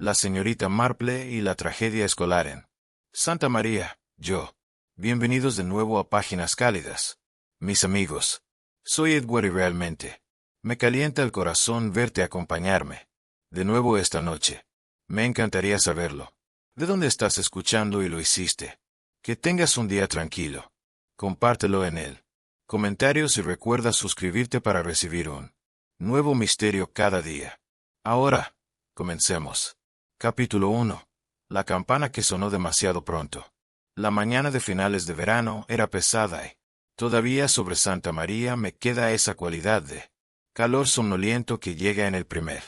La señorita Marple y la tragedia escolar en Santa María, yo. Bienvenidos de nuevo a Páginas Cálidas. Mis amigos. Soy Edward y realmente me calienta el corazón verte acompañarme de nuevo esta noche. Me encantaría saberlo. ¿De dónde estás escuchando y lo hiciste? Que tengas un día tranquilo. Compártelo en él. Comentarios y recuerda suscribirte para recibir un nuevo misterio cada día. Ahora, comencemos. Capítulo 1. La campana que sonó demasiado pronto. La mañana de finales de verano era pesada y todavía sobre Santa María me queda esa cualidad de calor somnoliento que llega en el primer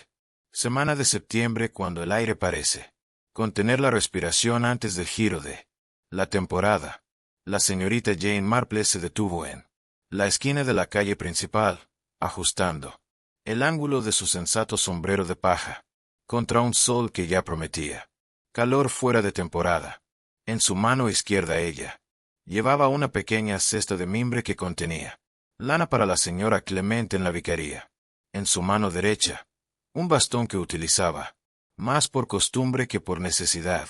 semana de septiembre cuando el aire parece contener la respiración antes del giro de la temporada. La señorita Jane Marple se detuvo en la esquina de la calle principal, ajustando el ángulo de su sensato sombrero de paja contra un sol que ya prometía calor fuera de temporada. En su mano izquierda ella llevaba una pequeña cesta de mimbre que contenía lana para la señora Clement en la vicaría. En su mano derecha, un bastón que utilizaba más por costumbre que por necesidad.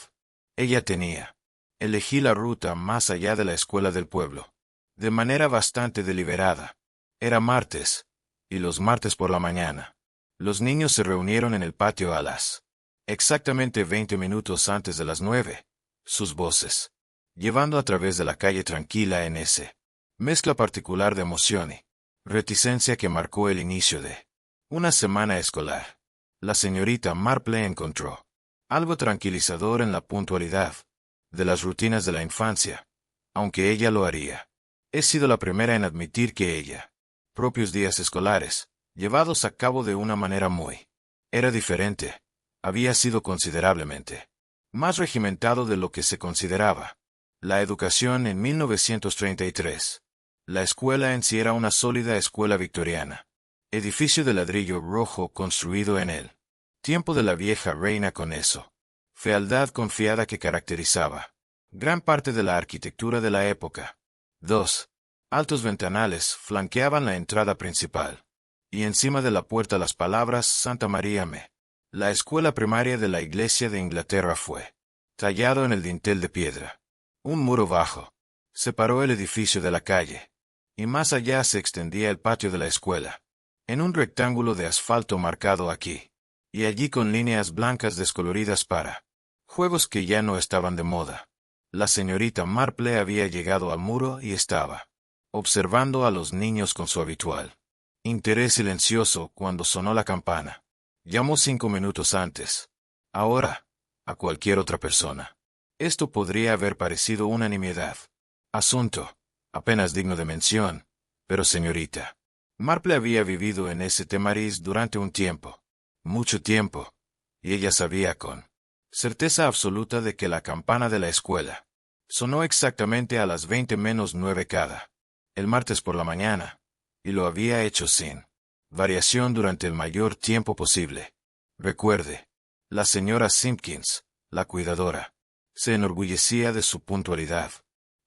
Ella tenía elegí la ruta más allá de la escuela del pueblo, de manera bastante deliberada. Era martes, y los martes por la mañana, los niños se reunieron en el patio a las exactamente 20 minutos antes de las 9, sus voces, llevando a través de la calle tranquila en ese mezcla particular de emoción y reticencia que marcó el inicio de una semana escolar. La señorita Marple encontró algo tranquilizador en la puntualidad de las rutinas de la infancia, aunque ella lo haría. He sido la primera en admitir que ella, propios días escolares, llevados a cabo de una manera muy era diferente, había sido considerablemente más regimentado de lo que se consideraba. La educación en 1933. La escuela en sí era una sólida escuela victoriana, edificio de ladrillo rojo construido en el tiempo de la vieja reina con eso fealdad confiada que caracterizaba gran parte de la arquitectura de la época. 2. Altos ventanales flanqueaban la entrada principal, y encima de la puerta las palabras Santa María Me. La escuela primaria de la Iglesia de Inglaterra fue tallado en el dintel de piedra. Un muro bajo separó el edificio de la calle, y más allá se extendía el patio de la escuela, en un rectángulo de asfalto marcado aquí y allí con líneas blancas descoloridas para juegos que ya no estaban de moda. La señorita Marple había llegado al muro y estaba observando a los niños con su habitual interés silencioso cuando sonó la campana. Llamó 5 minutos antes. Ahora, a cualquier otra persona, esto podría haber parecido una nimiedad. Asunto apenas digno de mención, pero señorita Marple había vivido en ese Temariz durante un tiempo, mucho tiempo, y ella sabía con certeza absoluta de que la campana de la escuela sonó exactamente a las 20 menos 9 el martes por la mañana, y lo había hecho sin variación durante el mayor tiempo posible. Recuerde, la señora Simpkins, la cuidadora, se enorgullecía de su puntualidad.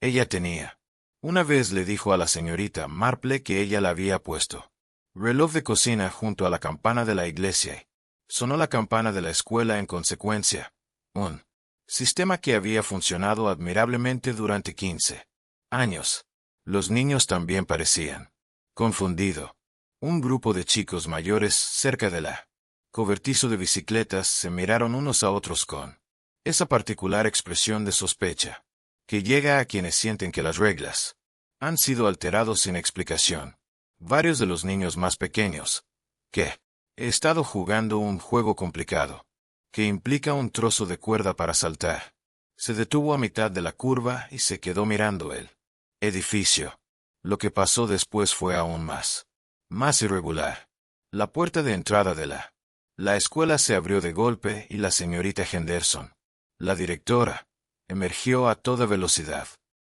Ella tenía. Una vez le dijo a la señorita Marple que ella la había puesto reloj de cocina junto a la campana de la iglesia y sonó la campana de la escuela en consecuencia. Un sistema que había funcionado admirablemente durante 15 años. Los niños también parecían confundido. Un grupo de chicos mayores cerca de la cobertizo de bicicletas se miraron unos a otros con esa particular expresión de sospecha que llega a quienes sienten que las reglas han sido alterados sin explicación. Varios de los niños más pequeños, que he estado jugando un juego complicado, que implica un trozo de cuerda para saltar, se detuvo a mitad de la curva y se quedó mirando el edificio. Lo que pasó después fue aún más irregular. La puerta de entrada de la escuela se abrió de golpe y la señorita Henderson, la directora, emergió a toda velocidad,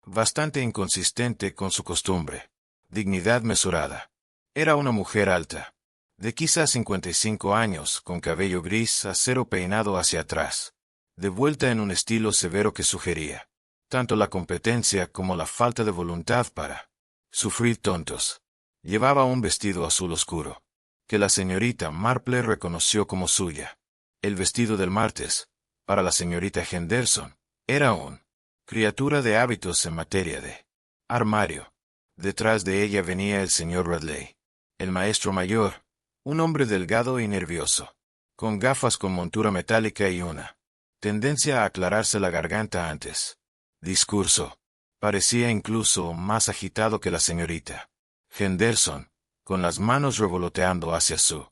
bastante inconsistente con su costumbre, dignidad mesurada. Era una mujer alta, de quizás 55 años, con cabello gris acero peinado hacia atrás, de vuelta en un estilo severo que sugería tanto la competencia como la falta de voluntad para sufrir tontos. Llevaba un vestido azul oscuro, que la señorita Marple reconoció como suya. El vestido del martes, para la señorita Henderson, era un criatura de hábitos en materia de armario. Detrás de ella venía el señor Radley, el maestro mayor, un hombre delgado y nervioso, con gafas con montura metálica y una tendencia a aclararse la garganta antes. Discurso. Parecía incluso más agitado que la señorita Henderson, con las manos revoloteando hacia su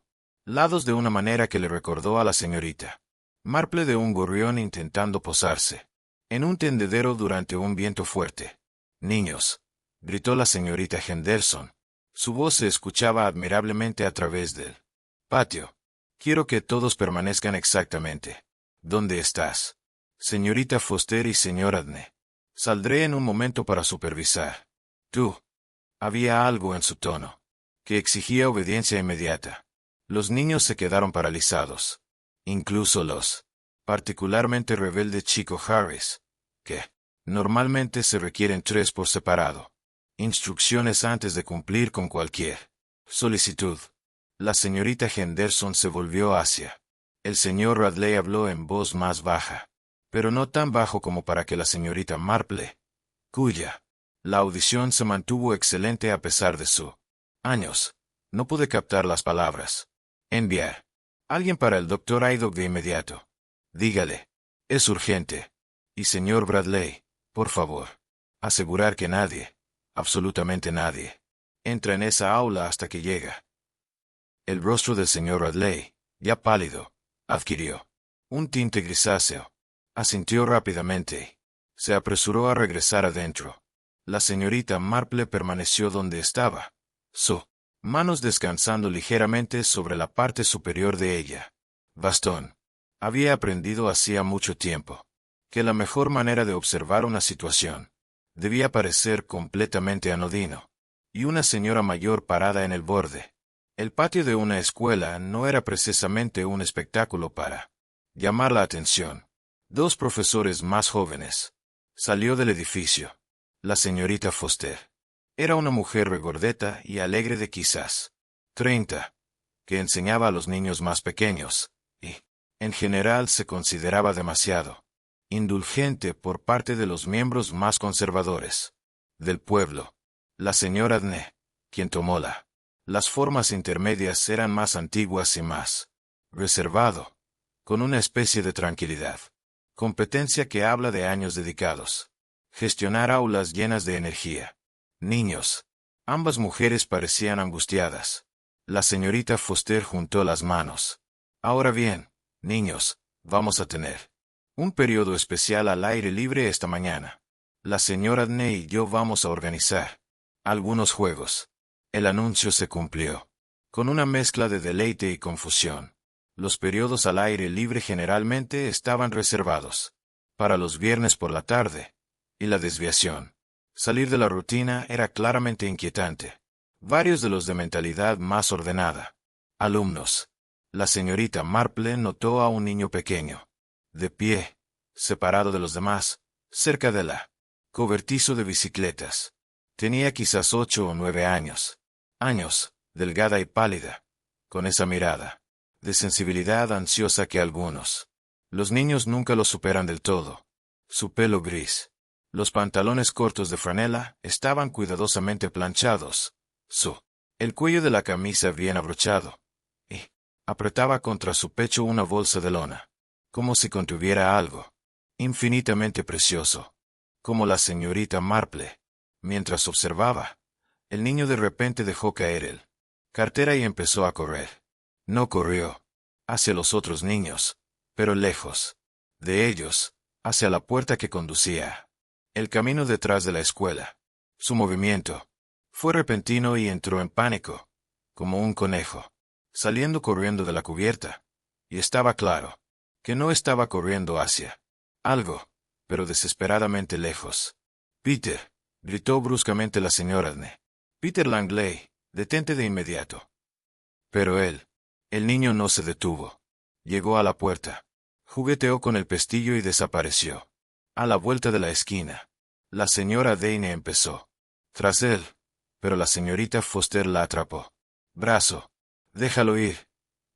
lados de una manera que le recordó a la señorita Marple de un gorrión intentando posarse en un tendedero durante un viento fuerte. «Niños», gritó la señorita Henderson. Su voz se escuchaba admirablemente a través del patio. «Quiero que todos permanezcan exactamente donde estás. Señorita Foster y señor Adne. Saldré en un momento para supervisar. Tú». Había algo en su tono que exigía obediencia inmediata. Los niños se quedaron paralizados. Incluso los particularmente rebelde chico Harris, que normalmente se requieren 3 por separado. Instrucciones antes de cumplir con cualquier solicitud. La señorita Henderson se volvió hacia el señor Radley. Habló en voz más baja, pero no tan bajo como para que la señorita Marple, cuya la audición se mantuvo excelente a pesar de sus años, no pude captar las palabras. «Enviar. Alguien para el doctor Aydock de inmediato. Dígale. Es urgente. Y señor Bradley, por favor, asegurar que nadie, absolutamente nadie, entra en esa aula hasta que llega». El rostro del señor Radley, ya pálido, adquirió un tinte grisáceo. Asintió rápidamente. Se apresuró a regresar adentro. La señorita Marple permaneció donde estaba, sus manos descansando ligeramente sobre la parte superior de ella. Bastón. Había aprendido hacía mucho tiempo que la mejor manera de observar una situación debía parecer completamente anodino. Y una señora mayor parada en el borde. El patio de una escuela no era precisamente un espectáculo para llamar la atención. 2 profesores más jóvenes. Salió del edificio. La señorita Foster era una mujer regordeta y alegre de quizás 30, que enseñaba a los niños más pequeños, y, en general, se consideraba demasiado indulgente por parte de los miembros más conservadores del pueblo. La señora Adne, quien tomó las formas intermedias, eran más antiguas y más reservado, con una especie de tranquilidad. Competencia que habla de años dedicados. Gestionar aulas llenas de energía. Niños. Ambas mujeres parecían angustiadas. La señorita Foster juntó las manos. «Ahora bien, niños, vamos a tener un periodo especial al aire libre esta mañana. La señora Adne y yo vamos a organizar algunos juegos». El anuncio se cumplió, con una mezcla de deleite y confusión. Los periodos al aire libre generalmente estaban reservados para los viernes por la tarde, y la desviación, salir de la rutina, era claramente inquietante. Varios de los de mentalidad más ordenada, alumnos. La señorita Marple notó a un niño pequeño, de pie, separado de los demás, cerca de la cobertizo de bicicletas. Tenía quizás 8 o 9 años. Delgada y pálida, con esa mirada de sensibilidad ansiosa que algunos los niños nunca lo superan del todo. Su pelo gris. Los pantalones cortos de franela estaban cuidadosamente planchados. El cuello de la camisa bien abrochado. Y apretaba contra su pecho una bolsa de lona, como si contuviera algo infinitamente precioso. Como la señorita Marple. Mientras observaba, el niño de repente dejó caer el cartera y empezó a correr. No corrió hacia los otros niños, pero lejos de ellos, hacia la puerta que conducía el camino detrás de la escuela. Su movimiento fue repentino y entró en pánico, como un conejo, saliendo corriendo de la cubierta, y estaba claro que no estaba corriendo hacia algo, pero desesperadamente lejos. «Peter», gritó bruscamente la señora Adne. «Peter Langley, detente de inmediato». Pero el niño no se detuvo. Llegó a la puerta, jugueteó con el pestillo y desapareció. A la vuelta de la esquina, la señora Dane empezó tras él, pero la señorita Foster la atrapó. «Brazo, déjalo ir»,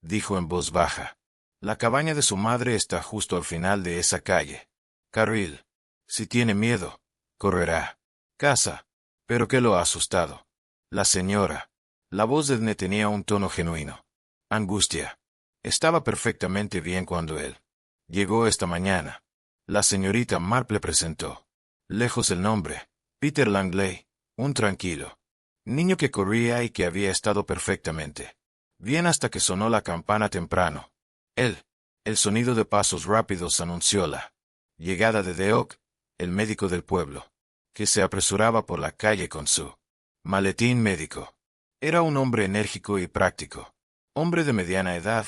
dijo en voz baja. La cabaña de su madre está justo al final de esa calle. Carril. Si tiene miedo, correrá. Casa. ¿Pero qué lo ha asustado? La señora. La voz de Edne tenía un tono genuino. Angustia. Estaba perfectamente bien cuando él llegó esta mañana. La señorita Marple presentó. Lejos el nombre. Peter Langley. Un tranquilo niño que corría y que había estado perfectamente bien hasta que sonó la campana temprano. El sonido de pasos rápidos anunció la llegada de Deok, el médico del pueblo, que se apresuraba por la calle con su maletín médico. Era un hombre enérgico y práctico, hombre de mediana edad,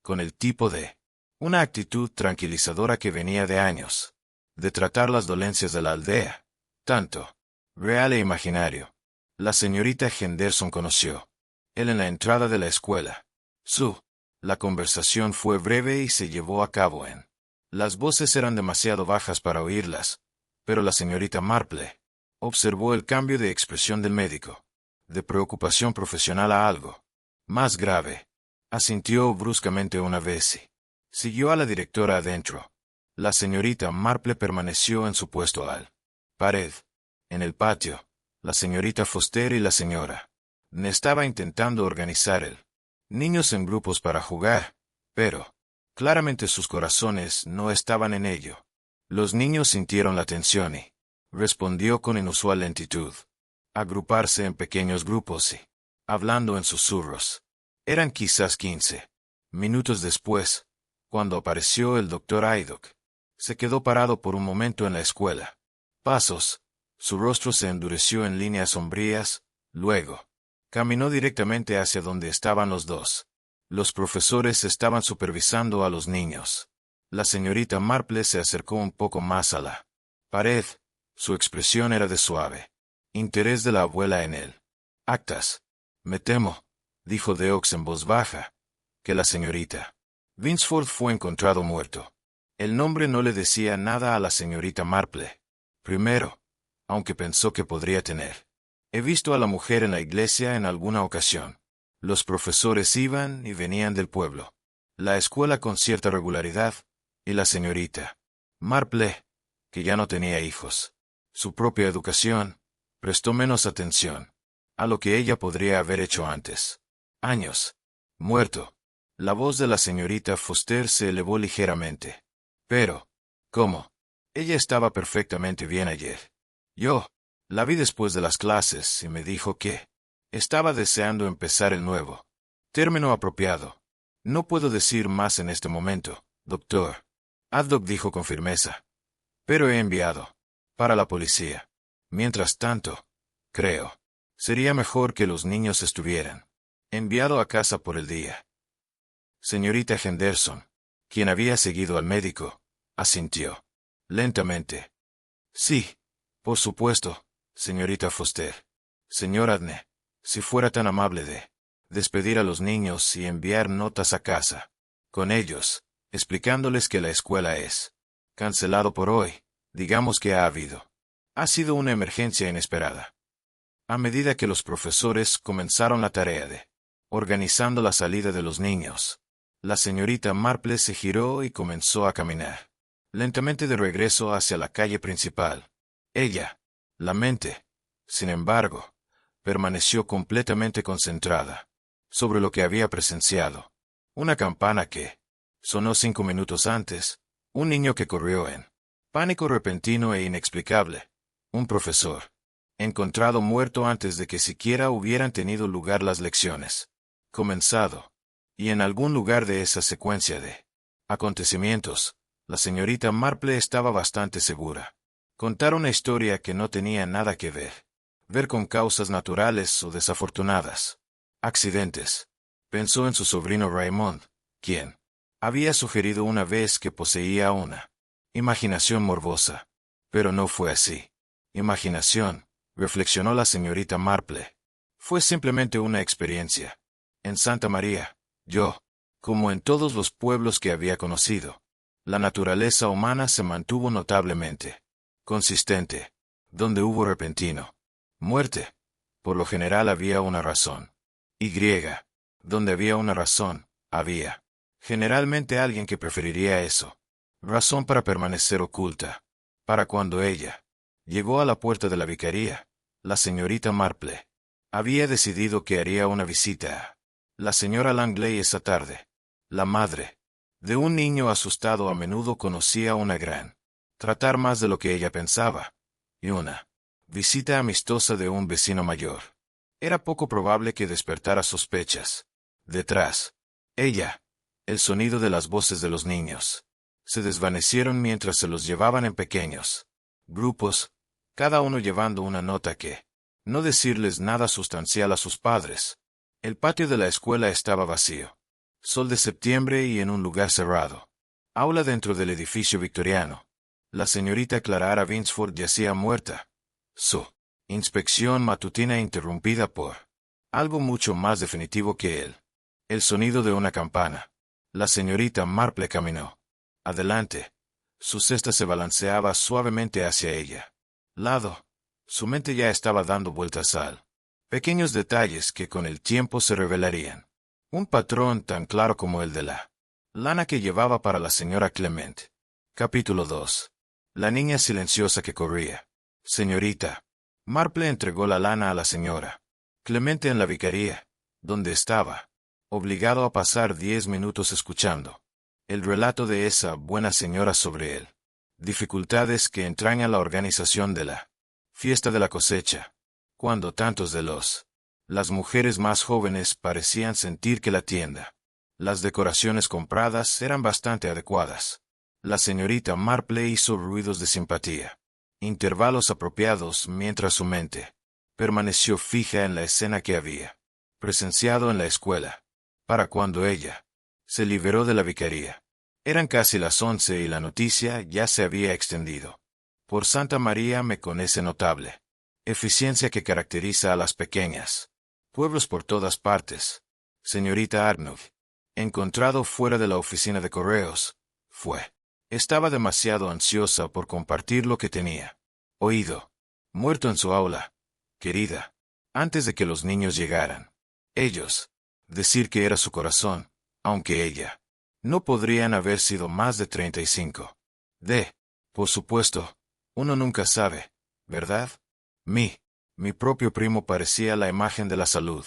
con el tipo de una actitud tranquilizadora que venía de años de tratar las dolencias de la aldea, tanto real e imaginario. La señorita Henderson conoció él en la entrada de la escuela. La conversación fue breve y se llevó a cabo en. Las voces eran demasiado bajas para oírlas, pero la señorita Marple observó el cambio de expresión del médico, de preocupación profesional a algo más grave. Asintió bruscamente una vez y siguió a la directora adentro. La señorita Marple permaneció en su puesto al pared. En el patio, la señorita Foster y la señora estaba intentando organizar el niños en grupos para jugar, pero claramente sus corazones no estaban en ello. Los niños sintieron la tensión y respondió con inusual lentitud. Agruparse en pequeños grupos y hablando en susurros. Eran quizás 15 minutos después, cuando apareció el doctor Haydock. Se quedó parado por un momento en la escuela. Pasos. Su rostro se endureció en líneas sombrías, luego caminó directamente hacia donde estaban los dos. Los profesores estaban supervisando a los niños. La señorita Marple se acercó un poco más a la pared. Su expresión era de suave interés de la abuela en él. Actas. Me temo, dijo Deox en voz baja, que la señorita Vinsford fue encontrado muerto. El nombre no le decía nada a la señorita Marple. Primero, aunque pensó que podría tener. He visto a la mujer en la iglesia en alguna ocasión. Los profesores iban y venían del pueblo. La escuela con cierta regularidad, y la señorita Marple, que ya no tenía hijos. Su propia educación, prestó menos atención a lo que ella podría haber hecho antes. Años. Muerto. La voz de la señorita Foster se elevó ligeramente. Pero, ¿cómo? Ella estaba perfectamente bien ayer. Yo la vi después de las clases y me dijo que estaba deseando empezar el nuevo término apropiado. No puedo decir más en este momento, doctor. Haddock dijo con firmeza. Pero he enviado para la policía. Mientras tanto, creo, sería mejor que los niños estuvieran enviado a casa por el día. Señorita Henderson, quien había seguido al médico, asintió lentamente. Sí, por supuesto, señorita Foster. Señor Adne, si fuera tan amable de despedir a los niños y enviar notas a casa con ellos, explicándoles que la escuela es cancelado por hoy, digamos que ha sido una emergencia inesperada. A medida que los profesores comenzaron la tarea de organizando la salida de los niños, la señorita Marple se giró y comenzó a caminar lentamente de regreso hacia la calle principal. Ella, la mente, sin embargo, permaneció completamente concentrada sobre lo que había presenciado. Una campana que sonó 5 minutos antes, un niño que corrió en pánico repentino e inexplicable, un profesor encontrado muerto antes de que siquiera hubieran tenido lugar las lecciones comenzado, y en algún lugar de esa secuencia de acontecimientos, la señorita Marple estaba bastante segura. Contar una historia que no tenía nada que ver con causas naturales o desafortunadas. Accidentes. Pensó en su sobrino Raymond, quien había sugerido una vez que poseía una imaginación morbosa. Pero no fue así. Imaginación, reflexionó la señorita Marple. Fue simplemente una experiencia. En Santa María, como en todos los pueblos que había conocido, la naturaleza humana se mantuvo notablemente consistente. Donde hubo repentino muerte, por lo general había una razón. Donde había una razón, había Generalmente alguien que preferiría eso. Razón para permanecer oculta. Para cuando ella llegó a la puerta de la vicaría, la señorita Marple había decidido que haría una visita a la señora Langley esa tarde. La madre de un niño asustado a menudo conocía una gran tratar más de lo que ella pensaba, y una visita amistosa de un vecino mayor era poco probable que despertara sospechas. Detrás, ella, el sonido de las voces de los niños se desvanecieron mientras se los llevaban en pequeños grupos, cada uno llevando una nota que no decirles nada sustancial a sus padres. El patio de la escuela estaba vacío. Sol de septiembre y en un lugar cerrado. Aula dentro del edificio victoriano. La señorita Clara Vinsford yacía muerta. Su inspección matutina interrumpida por algo mucho más definitivo que él. El sonido de una campana. La señorita Marple caminó adelante. Su cesta se balanceaba suavemente hacia ella. Lado. Su mente ya estaba dando vueltas al pequeños detalles que con el tiempo se revelarían. Un patrón tan claro como el de la lana que llevaba para la señora Clement. Capítulo 2. La niña silenciosa que corría. Señorita Marple entregó la lana a la señora Clemente en la vicaría, donde estaba obligado a pasar 10 minutos escuchando el relato de esa buena señora sobre él. Dificultades que entraña la organización de la fiesta de la cosecha, cuando tantos de las mujeres más jóvenes parecían sentir que la tienda, las decoraciones compradas eran bastante adecuadas. La señorita Marple hizo ruidos de simpatía, intervalos apropiados mientras su mente permaneció fija en la escena que había presenciado en la escuela. Para cuando ella se liberó de la vicaría, eran casi las 11 y la noticia ya se había extendido por Santa María me con ese notable eficiencia que caracteriza a las pequeñas pueblos por todas partes. Señorita Arnold, encontrado fuera de la oficina de correos, estaba demasiado ansiosa por compartir lo que tenía oído. Muerto en su aula, querida, antes de que los niños llegaran. Ellos, decir que era su corazón, aunque ella, no podrían haber sido más de 35. Por supuesto, uno nunca sabe, ¿verdad? Mi propio primo parecía la imagen de la salud,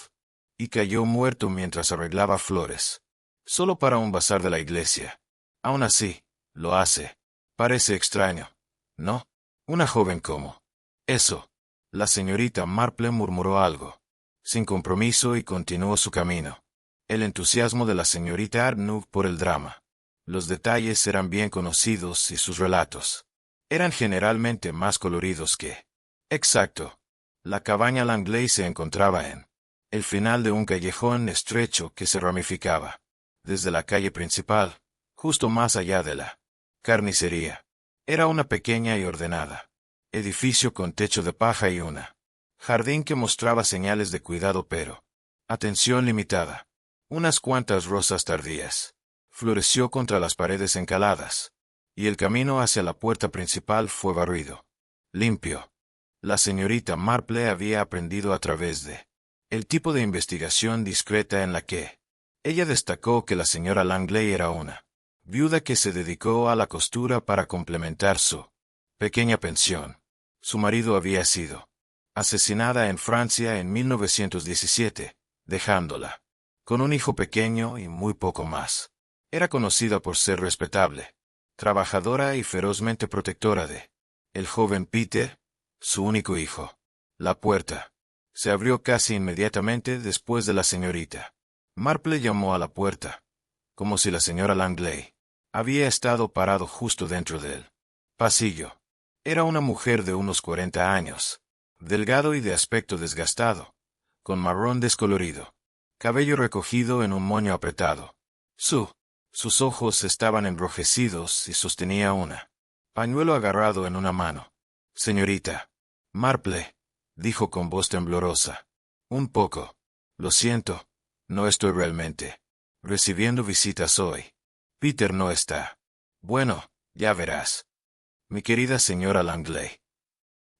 y cayó muerto mientras arreglaba flores, solo para un bazar de la iglesia. Aún así, lo hace. Parece extraño, ¿no? Una joven como eso. La señorita Marple murmuró algo, sin compromiso, y continuó su camino. El entusiasmo de la señorita Arnold por el drama. Los detalles eran bien conocidos y sus relatos eran generalmente más coloridos que exacto. La cabaña Langley se encontraba en el final de un callejón estrecho que se ramificaba desde la calle principal, justo más allá de la carnicería. Era una pequeña y ordenada edificio con techo de paja y una jardín que mostraba señales de cuidado pero atención limitada. Unas cuantas rosas tardías floreció contra las paredes encaladas, y el camino hacia la puerta principal fue barrido, limpio. La señorita Marple había aprendido a través de el tipo de investigación discreta en la que ella destacó que la señora Langley era una viuda que se dedicó a la costura para complementar su pequeña pensión. Su marido había sido asesinada en Francia en 1917, dejándola con un hijo pequeño y muy poco más. Era conocida por ser respetable, trabajadora y ferozmente protectora de el joven Peter, su único hijo. La puerta se abrió casi inmediatamente después de la señorita Marple llamó a la puerta, como si la señora Langley había estado parado justo dentro del pasillo. Era una mujer de unos 40 años, delgado y de aspecto desgastado, con marrón descolorido, cabello recogido en un moño apretado. Sus ojos estaban enrojecidos y sostenía una pañuelo agarrado en una mano. Señorita Marple, dijo con voz temblorosa. Un poco. Lo siento, no estoy realmente recibiendo visitas hoy. Peter no está. Bueno, ya verás. Mi querida señora Langley.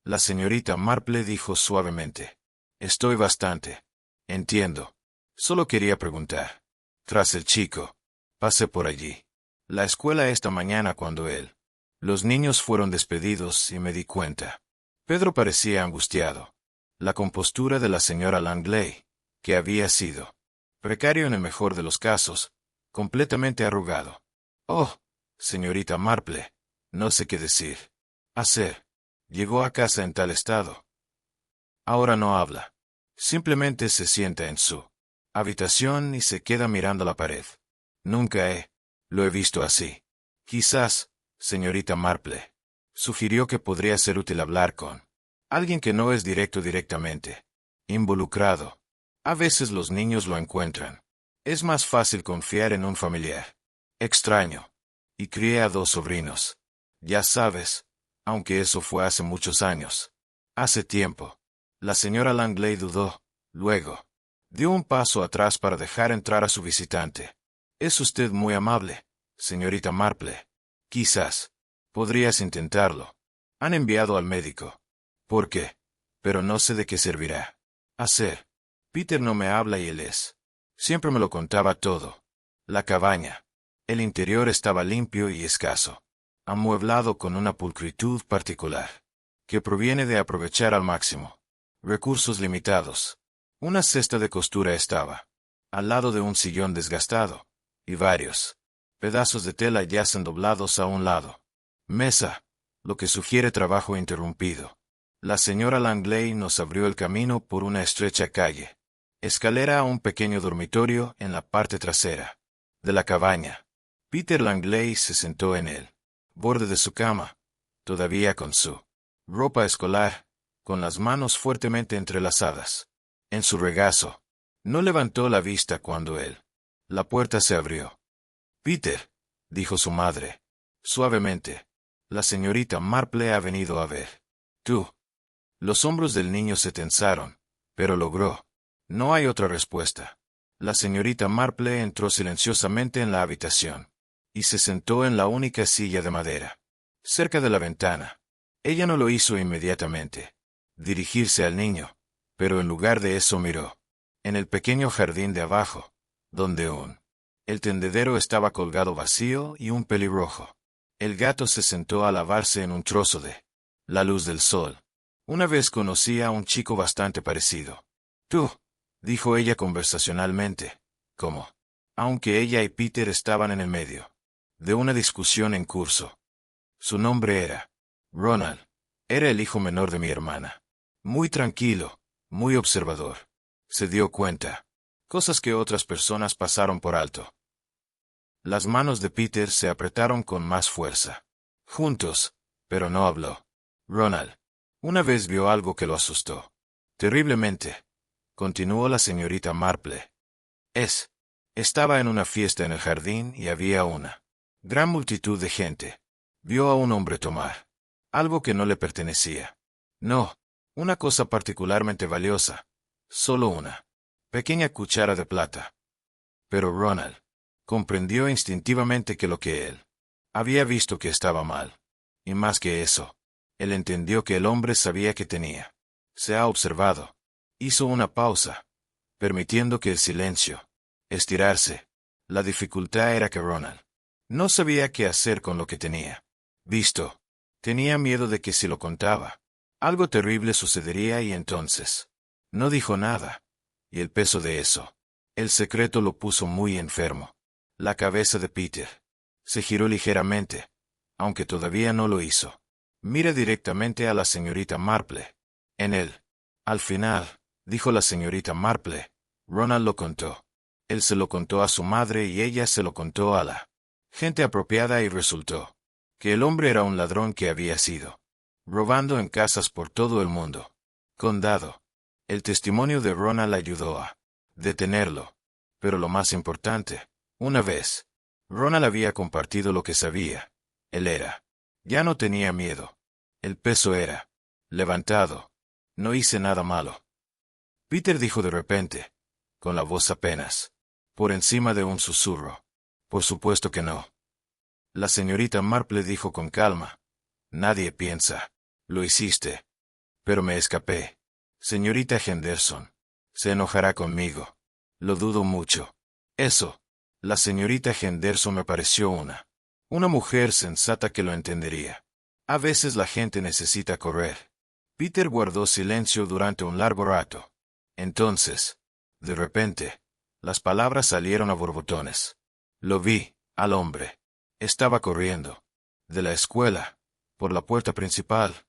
La señorita Marple dijo suavemente. Estoy bastante. Entiendo. Solo quería preguntar. Tras el chico Pasé por allí. La escuela esta mañana cuando los niños fueron despedidos y me di cuenta. Pedro parecía angustiado. La compostura de la señora Langley, que había sido precario en el mejor de los casos, completamente arrugado. Oh, señorita Marple, no sé qué decir. Hacer. Llegó a casa en tal estado. Ahora no habla. Simplemente se sienta en su habitación y se queda mirando la pared. Nunca lo he visto así. Quizás, señorita Marple, sugirió que podría ser útil hablar con alguien que no es directamente involucrado. A veces los niños lo encuentran. Es más fácil confiar en un familiar extraño. Y crié a 2 sobrinos. Ya sabes, aunque eso fue hace muchos años. Hace tiempo. La señora Langley dudó. Luego, dio un paso atrás para dejar entrar a su visitante. Es usted muy amable, señorita Marple. Quizás podrías intentarlo. Han enviado al médico. ¿Por qué? Pero no sé de qué servirá. Hacer. Peter no me habla y siempre me lo contaba todo. La cabaña. El interior estaba limpio y escaso, amueblado con una pulcritud particular, que proviene de aprovechar al máximo recursos limitados. Una cesta de costura estaba al lado de un sillón desgastado, y varios pedazos de tela yacen doblados a un lado. Mesa, lo que sugiere trabajo interrumpido. La señora Langley nos abrió el camino por una estrecha calle. Escalera a un pequeño dormitorio en la parte trasera de la cabaña. Peter Langley se sentó en el borde de su cama, todavía con su ropa escolar, con las manos fuertemente entrelazadas en su regazo. No levantó la vista cuando la puerta se abrió. Peter, dijo su madre, suavemente, la señorita Marple ha venido a ver. Tú. Los hombros del niño se tensaron, pero logró. No hay otra respuesta. La señorita Marple entró silenciosamente en la habitación y se sentó en la única silla de madera, cerca de la ventana. Ella no lo hizo inmediatamente dirigirse al niño, pero en lugar de eso miró en el pequeño jardín de abajo, donde el tendedero estaba colgado vacío y un pelirrojo. El gato se sentó a lavarse en un trozo de la luz del sol. Una vez conocí a un chico bastante parecido. Tú, dijo ella conversacionalmente, como, aunque ella y Peter estaban en el medio de una discusión en curso. Su nombre era Ronald. Era el hijo menor de mi hermana. Muy tranquilo, muy observador. Se dio cuenta. Cosas que otras personas pasaron por alto. Las manos de Peter se apretaron con más fuerza. Juntos, pero no habló. Ronald. Una vez vio algo que lo asustó. Terriblemente. Continuó la señorita Marple. Estaba en una fiesta en el jardín y había una gran multitud de gente. Vio a un hombre tomar algo que no le pertenecía. No, una cosa particularmente valiosa. Solo una pequeña cuchara de plata. Pero Ronald comprendió instintivamente que lo que él había visto que estaba mal. Y más que eso, él entendió que el hombre sabía que tenía. Se ha observado. Hizo una pausa, permitiendo que el silencio estirarse. La dificultad era que Ronald no sabía qué hacer con lo que tenía visto. Tenía miedo de que si lo contaba, algo terrible sucedería y entonces no dijo nada. Y el peso de eso, el secreto lo puso muy enfermo. La cabeza de Peter se giró ligeramente, aunque todavía no lo hizo. Mira directamente a la señorita Marple. Al final, dijo la señorita Marple, Ronald lo contó. Él se lo contó a su madre y ella se lo contó a la gente apropiada y resultó que el hombre era un ladrón que había sido robando en casas por todo el mundo. Condado. El testimonio de Ronald ayudó a detenerlo. Pero lo más importante, una vez Ronald había compartido lo que sabía. Ya no tenía miedo. El peso era levantado. No hice nada malo. Peter dijo de repente, con la voz apenas por encima de un susurro. Por supuesto que no. La señorita Marple dijo con calma. Nadie piensa. Lo hiciste. Pero me escapé. Señorita Henderson. Se enojará conmigo. Lo dudo mucho. Eso. La señorita Henderson me pareció una mujer sensata que lo entendería. A veces la gente necesita correr. Peter guardó silencio durante un largo rato. Entonces, de repente, las palabras salieron a borbotones. Lo vi, al hombre. Estaba corriendo. De la escuela, por la puerta principal.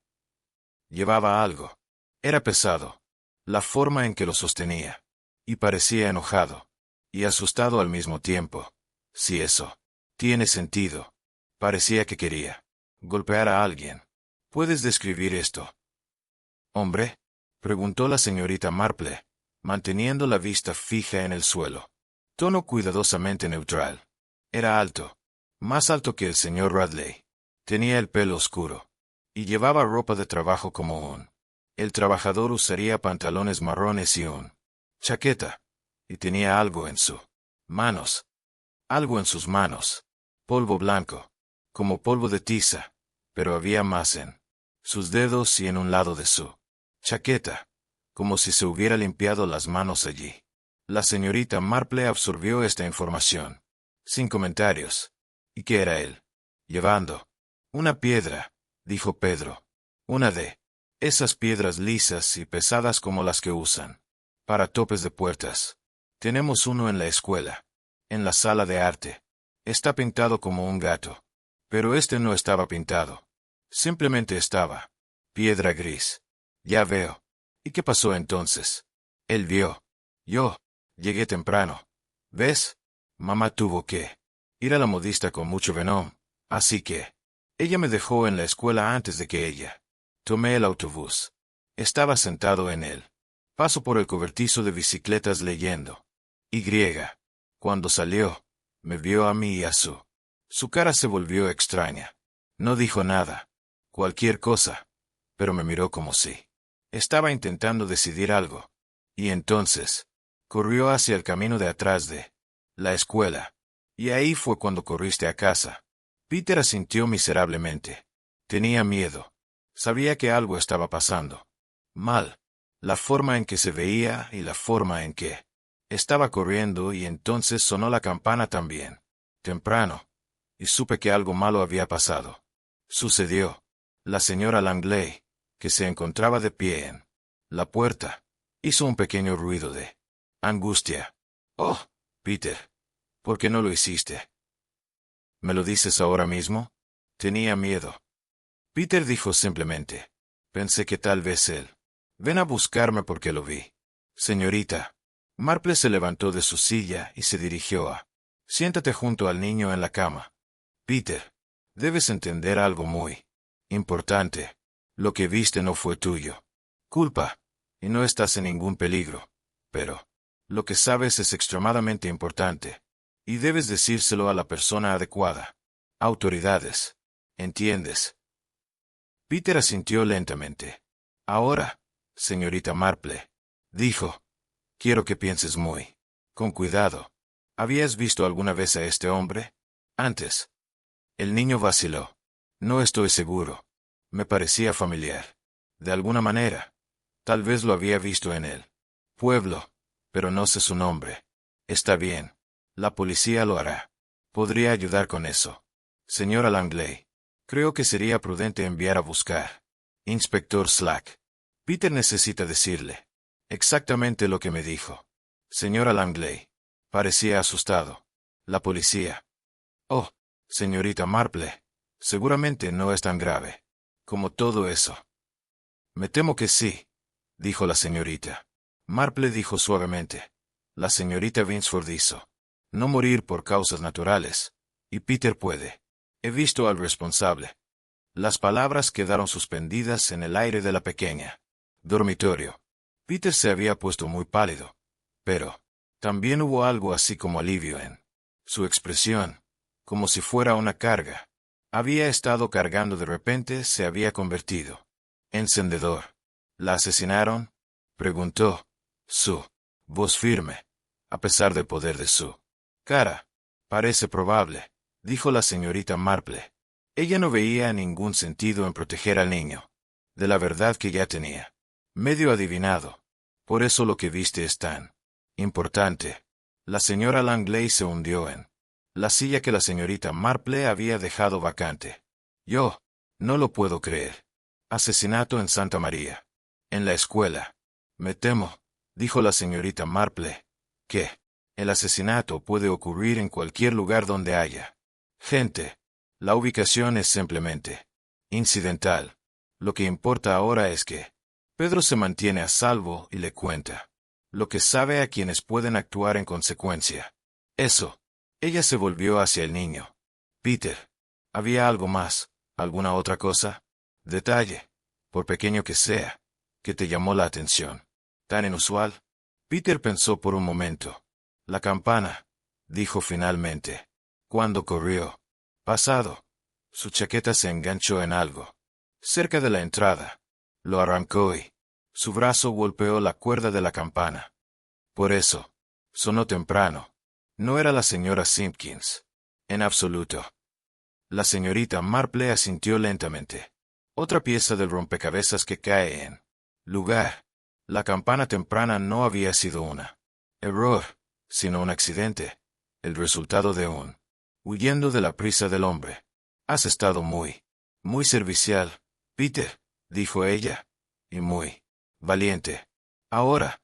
Llevaba algo. Era pesado. La forma en que lo sostenía. Y parecía enojado. Y asustado al mismo tiempo. Si eso tiene sentido. Parecía que quería golpear a alguien. ¿Puedes describir esto? ¿Hombre? Preguntó la señorita Marple, manteniendo la vista fija en el suelo. Tono cuidadosamente neutral. Era alto. Más alto que el señor Radley. Tenía el pelo oscuro. Y llevaba ropa de trabajo como el trabajador usaría pantalones marrones y chaqueta. Y tenía algo en sus manos. Algo en sus manos. Polvo blanco. Como polvo de tiza. Pero había más en sus dedos y en un lado de su chaqueta. Como si se hubiera limpiado las manos allí. La señorita Marple absorbió esta información. Sin comentarios. ¿Y qué era él? Llevando una piedra, dijo Pedro. Una de esas piedras lisas y pesadas como las que usan para topes de puertas. Tenemos uno en la escuela. En la sala de arte. Está pintado como un gato. Pero este no estaba pintado. Simplemente estaba piedra gris. Ya veo. ¿Y qué pasó entonces? Él vio. Yo llegué temprano. ¿Ves? Mamá tuvo que ir a la modista con mucho venom, así que ella me dejó en la escuela antes de que ella. Tomé el autobús. Estaba sentado en él. Paso por el cobertizo de bicicletas leyendo. Y. Cuando salió, me vio a mí y a su cara se volvió extraña. No dijo nada. Cualquier cosa. Pero me miró como si estaba intentando decidir algo. Y entonces, corrió hacia el camino de atrás de la escuela. Y ahí fue cuando corriste a casa. Peter asintió miserablemente. Tenía miedo. Sabía que algo estaba pasando mal. La forma en que se veía y la forma en que estaba corriendo, y entonces sonó la campana también. Temprano. Y supe que algo malo había pasado. Sucedió. La señora Langley, que se encontraba de pie en la puerta, hizo un pequeño ruido de angustia. Oh, Peter, ¿por qué no lo hiciste? ¿Me lo dices ahora mismo? Tenía miedo. Peter dijo simplemente. Pensé que tal vez él. Ven a buscarme porque lo vi. Señorita. Marple se levantó de su silla y se dirigió a. Siéntate junto al niño en la cama. Peter, debes entender algo muy importante. Lo que viste no fue tuyo culpa, y no estás en ningún peligro. Pero lo que sabes es extremadamente importante, y debes decírselo a la persona adecuada. Autoridades. ¿Entiendes? Peter asintió lentamente. Ahora, señorita Marple, dijo, quiero que pienses muy con cuidado. ¿Habías visto alguna vez a este hombre antes? El niño vaciló. No estoy seguro. Me parecía familiar. De alguna manera. Tal vez lo había visto en el pueblo, pero no sé su nombre. Está bien. La policía lo hará. Podría ayudar con eso. Señora Langley, creo que sería prudente enviar a buscar. Inspector Slack. Peter necesita decirle exactamente lo que me dijo. Señora Langley. Parecía asustado. La policía. Oh, señorita Marple. Seguramente no es tan grave como todo eso. Me temo que sí, dijo la señorita. Marple dijo suavemente. La señorita Vinsford hizo no morir por causas naturales, y Peter puede. He visto al responsable. Las palabras quedaron suspendidas en el aire de la pequeña dormitorio. Peter se había puesto muy pálido, pero también hubo algo así como alivio en su expresión, como si fuera una carga. Había estado cargando, de repente se había convertido. Encendedor. ¿La asesinaron? Preguntó. Su voz firme, a pesar del poder de su cara. Parece probable, dijo la señorita Marple. Ella no veía ningún sentido en proteger al niño. De la verdad que ya tenía medio adivinado. Por eso lo que viste es tan importante. La señora Langley se hundió en la silla que la señorita Marple había dejado vacante. Yo no lo puedo creer. Asesinato en Santa María. En la escuela. Me temo, dijo la señorita Marple, que el asesinato puede ocurrir en cualquier lugar donde haya gente. La ubicación es simplemente incidental. Lo que importa ahora es que Pedro se mantiene a salvo y le cuenta lo que sabe a quienes pueden actuar en consecuencia. Eso. Ella se volvió hacia el niño. Peter. ¿Había algo más? ¿Alguna otra cosa? Detalle, por pequeño que sea, que te llamó la atención. ¿Tan inusual? Peter pensó por un momento. La campana, dijo finalmente. Cuando corrió. Pasado. Su chaqueta se enganchó en algo. Cerca de la entrada. Lo arrancó y su brazo golpeó la cuerda de la campana. Por eso. Sonó temprano. No era la señora Simpkins. En absoluto. La señorita Marple asintió lentamente. Otra pieza del rompecabezas que cae en lugar. La campana temprana no había sido una error, sino un accidente. El resultado de un huyendo de la prisa del hombre. Has estado muy servicial, Peter, dijo ella, y muy valiente. Ahora,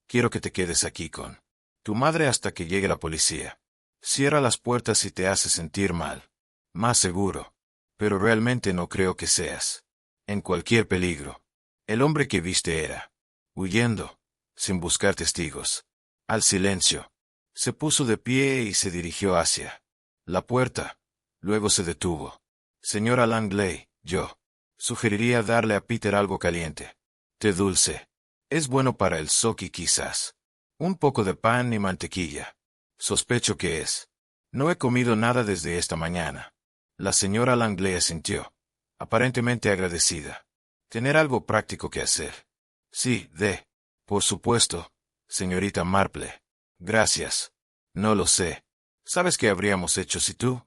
quiero que te quedes aquí con tu madre hasta que llegue la policía. Cierra las puertas si te hace sentir mal. Más seguro. Pero realmente no creo que seas en cualquier peligro. El hombre que viste era huyendo, sin buscar testigos. Al silencio. Se puso de pie y se dirigió hacia la puerta. Luego se detuvo. Señora Langley, yo sugeriría darle a Peter algo caliente. Té dulce. Es bueno para el soki quizás. Un poco de pan y mantequilla. Sospecho que es. No he comido nada desde esta mañana. La señora Langley asintió, aparentemente agradecida. Tener algo práctico que hacer. Sí, por supuesto, señorita Marple. Gracias. No lo sé. ¿Sabes qué habríamos hecho si tú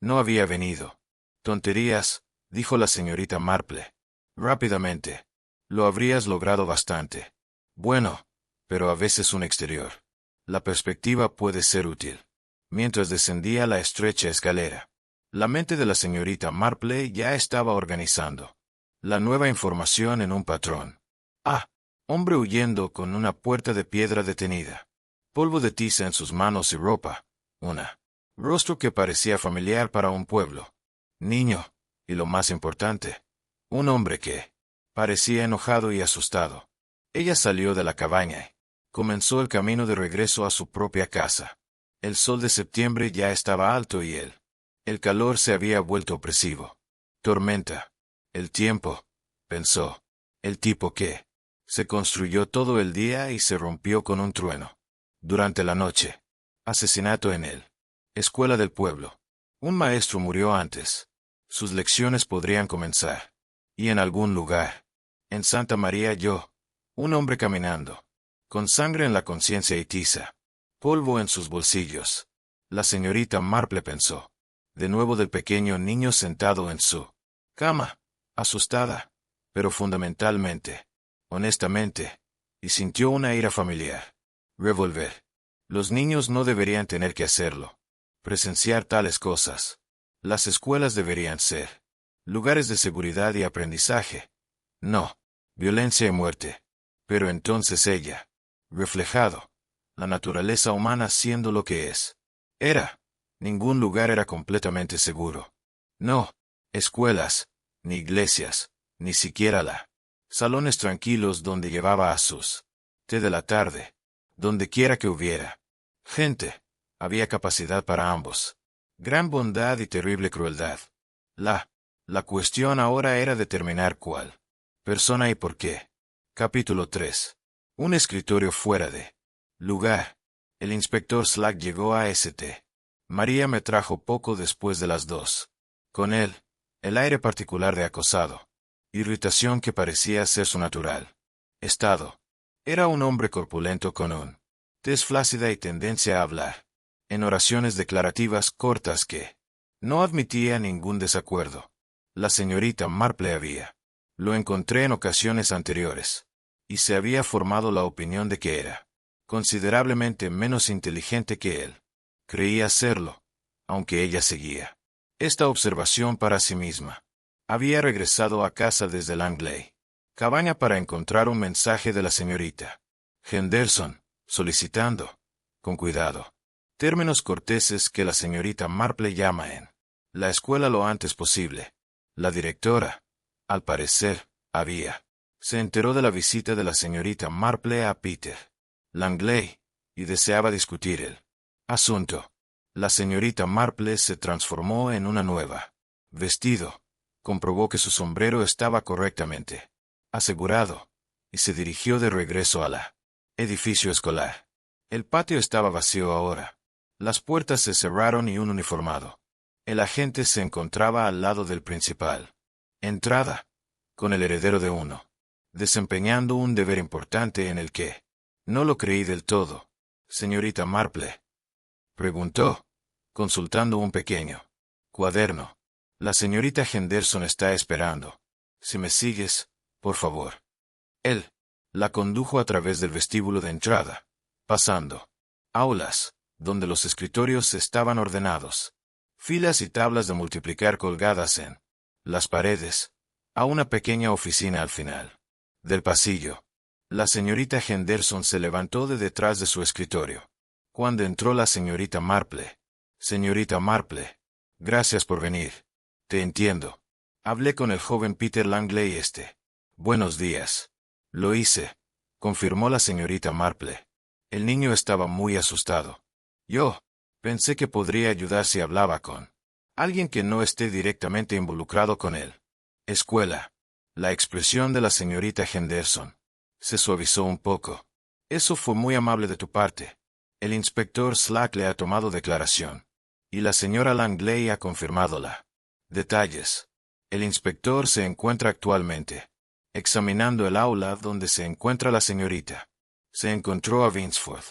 no había venido? Tonterías, dijo la señorita Marple. Rápidamente. Lo habrías logrado bastante. Bueno, pero a veces un exterior. La perspectiva puede ser útil. Mientras descendía la estrecha escalera, la mente de la señorita Marple ya estaba organizando la nueva información en un patrón. Hombre huyendo con una puerta de piedra detenida. Polvo de tiza en sus manos y ropa. Rostro que parecía familiar para un pueblo. Niño, y lo más importante, un hombre que parecía enojado y asustado. Ella salió de la cabaña y comenzó el camino de regreso a su propia casa. El sol de septiembre ya estaba alto y el calor se había vuelto opresivo. Tormenta. El tiempo, pensó. El tipo que se construyó todo el día y se rompió con un trueno. Durante la noche. Asesinato en él. Escuela del pueblo. Un maestro murió antes. Sus lecciones podrían comenzar. Y en algún lugar. En Santa María un hombre caminando. Con sangre en la conciencia y tiza. Polvo en sus bolsillos. La señorita Marple pensó. De nuevo del pequeño niño sentado en su cama. Asustada. Pero fundamentalmente. Honestamente. Y sintió una ira familiar. Revolver. Los niños no deberían tener que hacerlo. Presenciar tales cosas. Las escuelas deberían ser lugares de seguridad y aprendizaje. No, violencia y muerte. Pero entonces ella, reflejado, la naturaleza humana siendo lo que es. Ningún lugar era completamente seguro. No, escuelas, ni iglesias, ni siquiera salones tranquilos donde llevaba a sus té de la tarde. Donde quiera que hubiera gente, había capacidad para ambos. Gran bondad y terrible crueldad. La cuestión ahora era determinar cuál persona y por qué. Capítulo 3. Un escritorio fuera de lugar. El inspector Slack llegó a St. María me trajo poco después de las 2. Con él, el aire particular de acosado. Irritación que parecía ser su natural estado. Era un hombre corpulento con un tez flácida y tendencia a hablar en oraciones declarativas cortas que no admitía ningún desacuerdo. La señorita Marple lo encontré en ocasiones anteriores, y se había formado la opinión de que era considerablemente menos inteligente que él. Creía serlo, aunque ella seguía esta observación para sí misma. Había regresado a casa desde Langley cabaña para encontrar un mensaje de la señorita Henderson, solicitando, con cuidado, términos corteses que la señorita Marple llama en la escuela lo antes posible. La directora, al parecer, se enteró de la visita de la señorita Marple a Peter Langley, y deseaba discutir el asunto. La señorita Marple se transformó en una nueva vestido, comprobó que su sombrero estaba correctamente asegurado, y se dirigió de regreso a la edificio escolar. El patio estaba vacío ahora. Las puertas se cerraron y un uniformado el agente se encontraba al lado del principal entrada, con el heredero de uno, desempeñando un deber importante en el que no lo creí del todo. Señorita Marple, preguntó, consultando un pequeño cuaderno. La señorita Henderson está esperando. Si me sigues, por favor. Él la condujo a través del vestíbulo de entrada, pasando aulas, donde los escritorios estaban ordenados, filas y tablas de multiplicar colgadas en las paredes, a una pequeña oficina al final del pasillo. La señorita Henderson se levantó de detrás de su escritorio cuando entró la señorita Marple. Señorita Marple, gracias por venir. Te entiendo. Hablé con el joven Peter Langley buenos días. Lo hice, confirmó la señorita Marple. El niño estaba muy asustado. Yo pensé que podría ayudar si hablaba con alguien que no esté directamente involucrado con él. Escuela. La expresión de la señorita Henderson se suavizó un poco. Eso fue muy amable de tu parte. El inspector Slack le ha tomado declaración, y la señora Langley ha confirmado detalles. El inspector se encuentra actualmente examinando el aula donde se encuentra la señorita. Se encontró a Vinsford.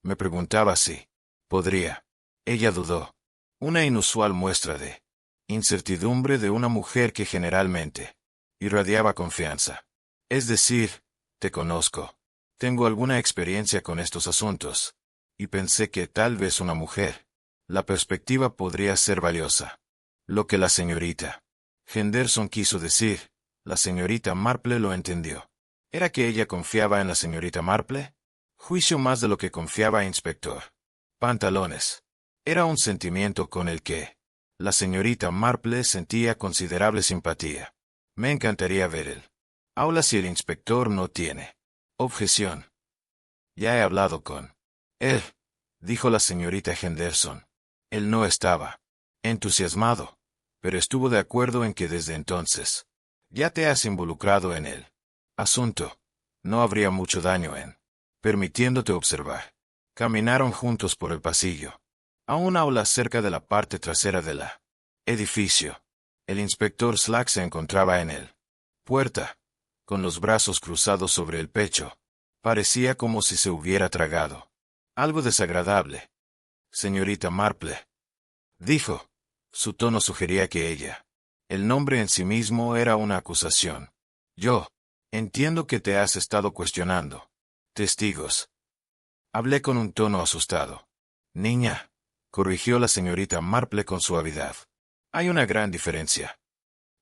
Me preguntaba si podría. Ella dudó. Una inusual muestra de incertidumbre de una mujer que generalmente irradiaba confianza. Es decir, te conozco. Tengo alguna experiencia con estos asuntos. Y pensé que tal vez una mujer. La perspectiva podría ser valiosa. Lo que la señorita Henderson quiso decir, la señorita Marple lo entendió. ¿Era que ella confiaba en la señorita Marple? Juicio más de lo que confiaba inspector Pantalones. Era un sentimiento con el que la señorita Marple sentía considerable simpatía. Me encantaría ver el aula si el inspector no tiene objeción. Ya he hablado con él, dijo la señorita Henderson. Él no estaba entusiasmado, pero estuvo de acuerdo en que desde entonces ya te has involucrado en el asunto. No habría mucho daño en permitiéndote observar. Caminaron juntos por el pasillo, a un aula cerca de la parte trasera del edificio. El inspector Slack se encontraba en el puerta, con los brazos cruzados sobre el pecho. Parecía como si se hubiera tragado algo desagradable. Señorita Marple, dijo. Su tono sugería que el nombre en sí mismo era una acusación. Yo entiendo que te has estado cuestionando. Testigos. Hablé con un tono asustado. Niña, corrigió la señorita Marple con suavidad. Hay una gran diferencia.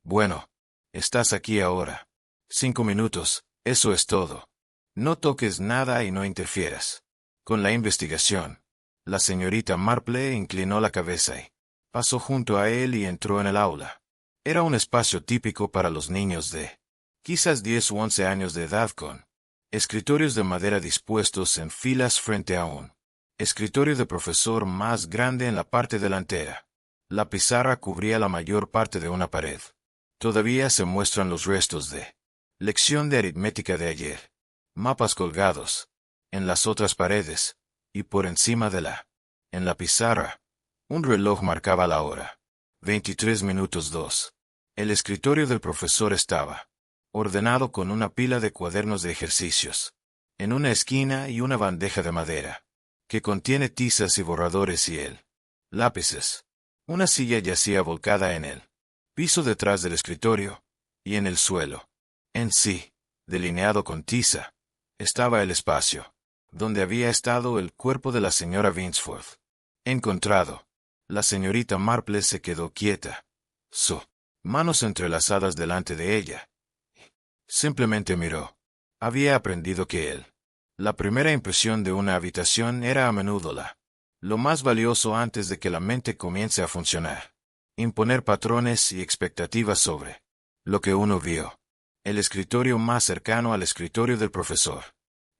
Bueno, estás aquí ahora. 5 minutos, eso es todo. No toques nada y no interfieras con la investigación. La señorita Marple inclinó la cabeza y pasó junto a él y entró en el aula. Era un espacio típico para los niños de quizás 10 u 11 años de edad con escritorios de madera dispuestos en filas frente a un escritorio de profesor más grande en la parte delantera. La pizarra cubría la mayor parte de una pared. Todavía se muestran los restos de lección de aritmética de ayer. Mapas colgados en las otras paredes, y por encima en la pizarra, un reloj marcaba la hora. 23:02. El escritorio del profesor estaba ordenado con una pila de cuadernos de ejercicios en una esquina y una bandeja de madera que contiene tizas y borradores y lápices. Una silla yacía volcada en el piso detrás del escritorio, y en el suelo, en sí, delineado con tiza, estaba el espacio donde había estado el cuerpo de la señora Vinsford. Encontrado. La señorita Marple se quedó quieta, sus manos entrelazadas delante de ella. Simplemente miró. Había aprendido que la primera impresión de una habitación era a menudo lo más valioso antes de que la mente comience a funcionar. Imponer patrones y expectativas sobre lo que uno vio. El escritorio más cercano al escritorio del profesor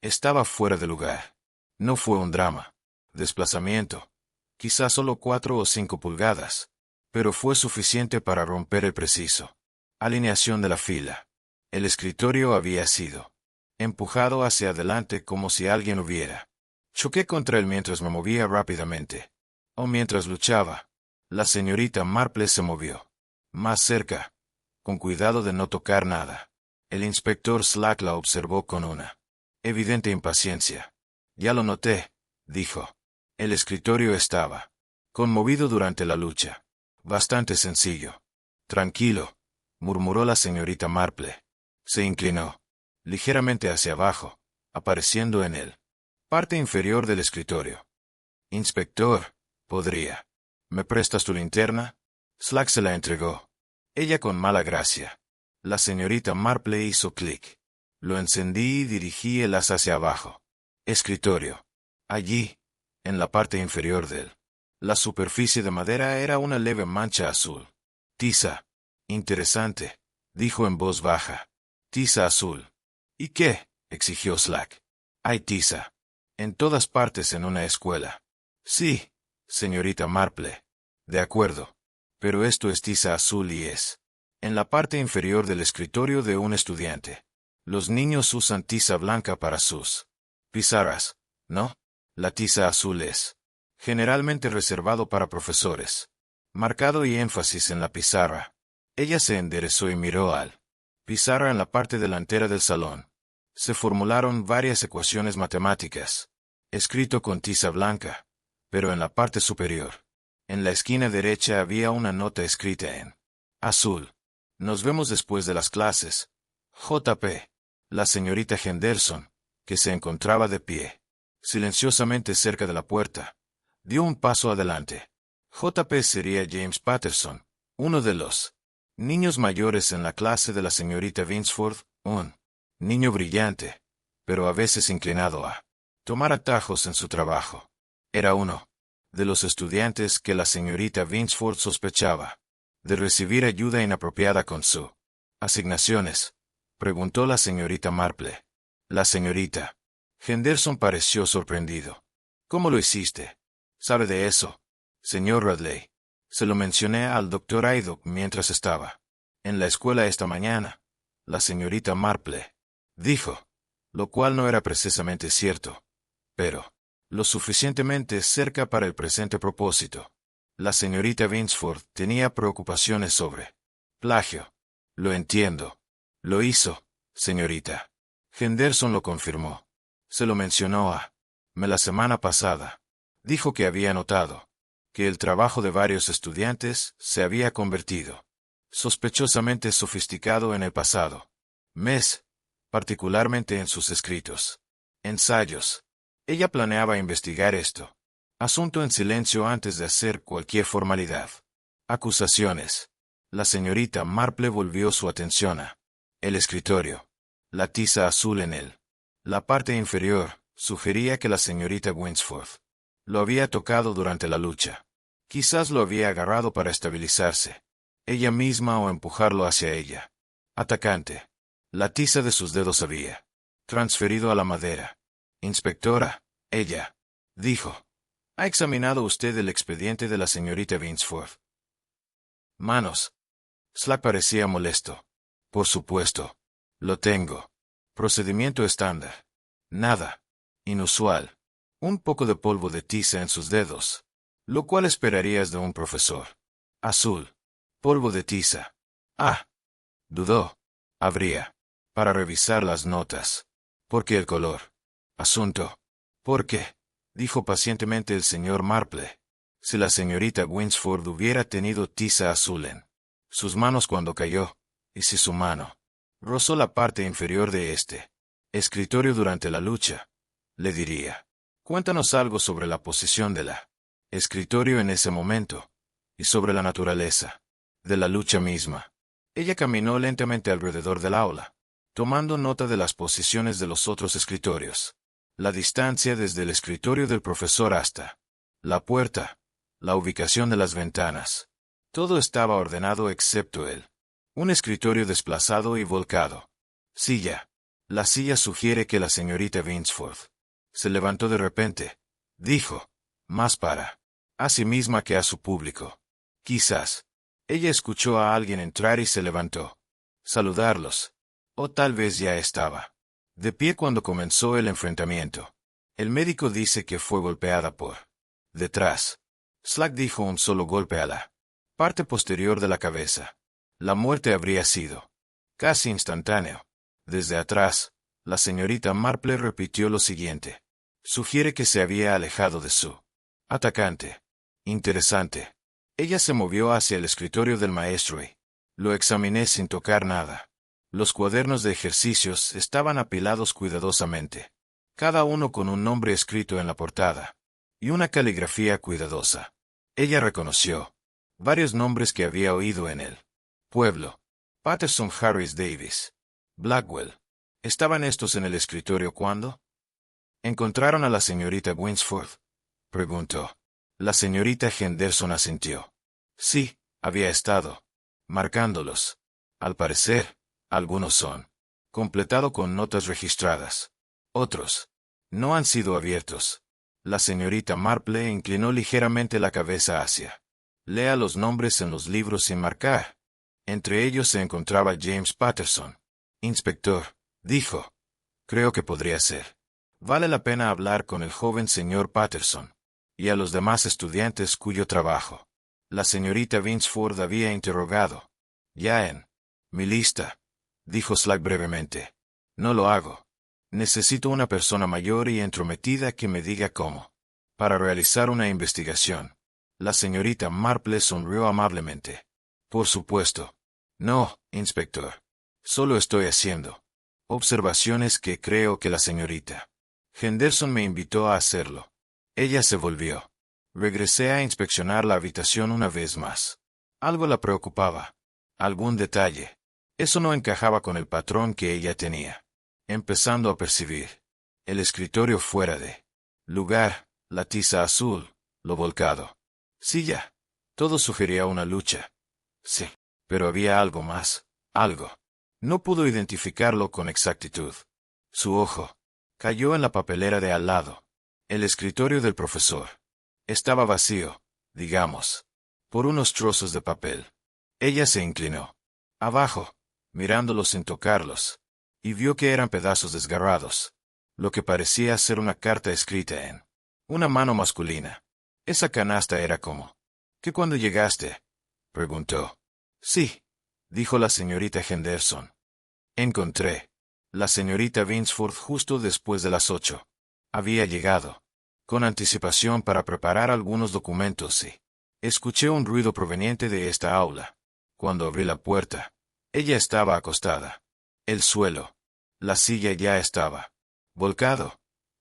estaba fuera de lugar. No fue un drama. Desplazamiento. Quizás solo 4 o 5 pulgadas. Pero fue suficiente para romper el preciso alineación de la fila. El escritorio había sido empujado hacia adelante como si alguien hubiera. Choqué contra él mientras me movía rápidamente. O mientras luchaba. La señorita Marple se movió. Más cerca. Con cuidado de no tocar nada. El inspector Slack la observó con una evidente impaciencia. Ya lo noté, dijo. El escritorio estaba conmovido durante la lucha. Bastante sencillo. Tranquilo, murmuró la señorita Marple. Se inclinó ligeramente hacia abajo, apareciendo en él parte inferior del escritorio. Inspector, ¿podría? ¿Me prestas tu linterna? Slack se la entregó. Ella con mala gracia. La señorita Marple hizo clic. Lo encendí y dirigí el haz hacia abajo. Escritorio. Allí, en la parte inferior de él. La superficie de madera era una leve mancha azul. Tiza. Interesante, dijo en voz baja. Tiza azul. ¿Y qué? Exigió Slack. Hay tiza. En todas partes en una escuela. Sí, señorita Marple. De acuerdo. Pero esto es tiza azul y es en la parte inferior del escritorio de un estudiante. Los niños usan tiza blanca para sus pizarras, ¿no? La tiza azul es generalmente reservado para profesores. Marcado y énfasis en la pizarra. Ella se enderezó y miró al pizarra en la parte delantera del salón. Se formularon varias ecuaciones matemáticas, escrito con tiza blanca, pero en la parte superior. En la esquina derecha había una nota escrita en azul. Nos vemos después de las clases. J.P. La señorita Henderson, que se encontraba de pie, silenciosamente cerca de la puerta, dio un paso adelante. J.P. sería James Patterson, uno de los niños mayores en la clase de la señorita Vinsford, un niño brillante, pero a veces inclinado a tomar atajos en su trabajo. Era uno de los estudiantes que la señorita Vinsford sospechaba de recibir ayuda inapropiada con sus asignaciones, preguntó la señorita Marple. La señorita Henderson pareció sorprendido. ¿Cómo lo hiciste? ¿Sabe de eso, señor Radley? Se lo mencioné al doctor Aydock mientras estaba en la escuela esta mañana. La señorita Marple dijo, lo cual no era precisamente cierto, pero lo suficientemente cerca para el presente propósito. La señorita Vinsford tenía preocupaciones sobre plagio. Lo entiendo. Lo hizo, señorita. Henderson lo confirmó. Se lo mencionó a me la semana pasada. Dijo que había notado que el trabajo de varios estudiantes se había convertido sospechosamente sofisticado en el pasado mes, particularmente en sus escritos, ensayos. Ella planeaba investigar esto asunto en silencio antes de hacer cualquier formalidad. Acusaciones. La señorita Marple volvió su atención a el escritorio. La tiza azul en él. La parte inferior sugería que la señorita Winsford lo había tocado durante la lucha. Quizás lo había agarrado para estabilizarse ella misma o empujarlo hacia ella. Atacante. La tiza de sus dedos había transferido a la madera. Inspectora, ella dijo. ¿Ha examinado usted el expediente de la señorita Vinsford? Manos. Slack parecía molesto. Por supuesto. Lo tengo. Procedimiento estándar. Nada inusual. Un poco de polvo de tiza en sus dedos. Lo cual esperarías de un profesor. Azul. Polvo de tiza. Ah. Dudó. Habría. Para revisar las notas. ¿Por qué el color? Asunto. ¿Por qué? Dijo pacientemente el señor Marple. Si la señorita Winsford hubiera tenido tiza azul en sus manos cuando cayó, y si su mano rozó la parte inferior de este escritorio durante la lucha, le diría. Cuéntanos algo sobre la posición de la escritorio en ese momento, y sobre la naturaleza de la lucha misma. Ella caminó lentamente alrededor del aula, tomando nota de las posiciones de los otros escritorios, la distancia desde el escritorio del profesor hasta la puerta, la ubicación de las ventanas. Todo estaba ordenado excepto él. Un escritorio desplazado y volcado. Silla. La silla sugiere que la señorita Vinsford se levantó de repente. Dijo, más para a sí misma que a su público. Quizás. Ella escuchó a alguien entrar y se levantó. Saludarlos. O tal vez ya estaba de pie cuando comenzó el enfrentamiento. El médico dice que fue golpeada por detrás. Slack dijo un solo golpe a la parte posterior de la cabeza. La muerte habría sido casi instantáneo. Desde atrás, la señorita Marple repitió lo siguiente. Sugiere que se había alejado de su atacante. Interesante. Ella se movió hacia el escritorio del maestro y lo examiné sin tocar nada. Los cuadernos de ejercicios estaban apilados cuidadosamente, cada uno con un nombre escrito en la portada, y una caligrafía cuidadosa. Ella reconoció varios nombres que había oído en el pueblo. Patterson Harris Davis. Blackwell. ¿Estaban estos en el escritorio cuando encontraron a la señorita Winsford? Preguntó. La señorita Henderson asintió. Sí, había estado marcándolos. Al parecer, algunos son completado con notas registradas. Otros no han sido abiertos. La señorita Marple inclinó ligeramente la cabeza hacia. Lea los nombres en los libros sin marcar. Entre ellos se encontraba James Patterson. Inspector, dijo. Creo que podría ser. Vale la pena hablar con el joven señor Patterson y a los demás estudiantes cuyo trabajo la señorita Vinsford había interrogado. Ya en mi lista, dijo Slack brevemente. No lo hago. Necesito una persona mayor y entrometida que me diga cómo. Para realizar una investigación. La señorita Marple sonrió amablemente. Por supuesto. No, inspector. Solo estoy haciendo observaciones que creo que la señorita Henderson me invitó a hacerlo. Ella se volvió. Regresé a inspeccionar la habitación una vez más. Algo la preocupaba. Algún detalle. Eso no encajaba con el patrón que ella tenía. Empezando a percibir el escritorio fuera de lugar, la tiza azul, lo volcado. Silla. Todo sugería una lucha. Sí, pero había algo más. Algo. No pudo identificarlo con exactitud. Su ojo cayó en la papelera de al lado. El escritorio del profesor estaba vacío, digamos, por unos trozos de papel. Ella se inclinó abajo, mirándolos sin tocarlos, y vio que eran pedazos desgarrados, lo que parecía ser una carta escrita en una mano masculina. Esa canasta era como. ¿Qué cuando llegaste? Preguntó. Sí, dijo la señorita Henderson. Encontré la señorita Vinsford justo después de las 8. Había llegado con anticipación para preparar algunos documentos y escuché un ruido proveniente de esta aula. Cuando abrí la puerta, ella estaba acostada. El suelo, la silla ya estaba volcado,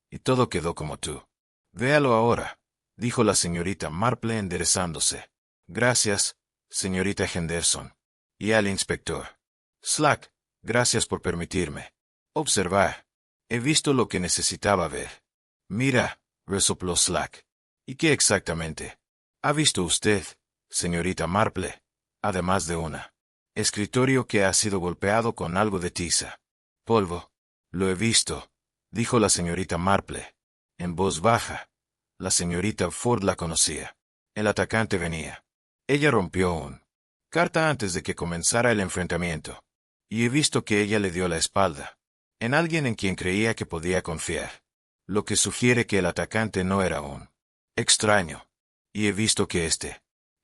y todo quedó como tú. Véalo ahora, dijo la señorita Marple enderezándose. Gracias, señorita Henderson. Y al inspector. Slack, gracias por permitirme observar. He visto lo que necesitaba ver. Mira, resopló Slack. ¿Y qué exactamente ha visto usted, señorita Marple? Además de una escritorio que ha sido golpeado con algo de tiza. Polvo. Lo he visto, dijo la señorita Marple. En voz baja. La señorita Ford la conocía. El atacante venía. Ella rompió un carta antes de que comenzara el enfrentamiento. Y he visto que ella le dio la espalda. En alguien en quien creía que podía confiar. Lo que sugiere que el atacante no era un extraño. Y he visto que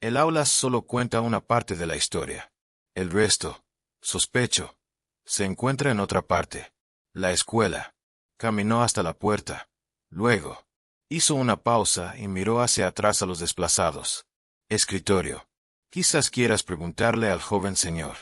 el aula solo cuenta una parte de la historia. El resto, sospecho, se encuentra en otra parte. La escuela. Caminó hasta la puerta. Luego, hizo una pausa y miró hacia atrás a los desplazados. Escritorio. Quizás quieras preguntarle al joven señor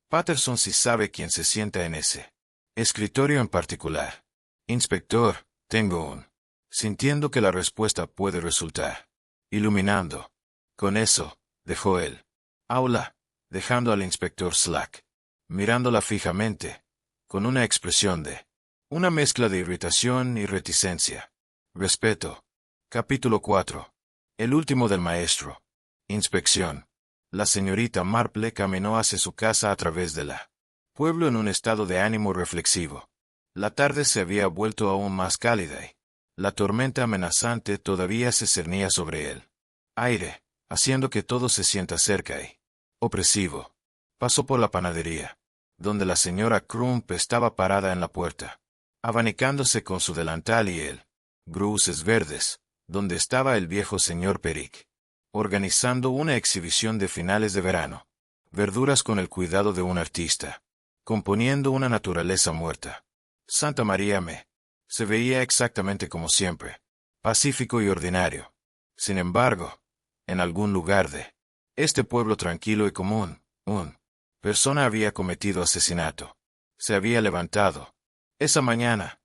Patterson si sabe quién se sienta en ese escritorio en particular. Inspector, Tengo un. Sintiendo que la respuesta puede resultar iluminando. Con eso, dejó el aula, dejando al inspector Slack mirándola fijamente, con una expresión de una mezcla de irritación y reticencia. Respeto. Capítulo 4. El último del maestro. Inspección. La señorita Marple caminó hacia su casa a través de la pueblo en un estado de ánimo reflexivo. La tarde se había vuelto aún más cálida y la tormenta amenazante todavía se cernía sobre el aire, haciendo que todo se sienta cerca y opresivo. Pasó por la panadería, donde la señora Crump estaba parada en la puerta, abanicándose con su delantal y el bruces verdes, donde estaba el viejo señor Peric, organizando una exhibición de finales de verano, verduras con el cuidado de un artista, componiendo una naturaleza muerta. Santa María me se veía exactamente como siempre, pacífico y ordinario. Sin embargo, en algún lugar de este pueblo tranquilo y común, una persona había cometido asesinato. Se había levantado esa mañana.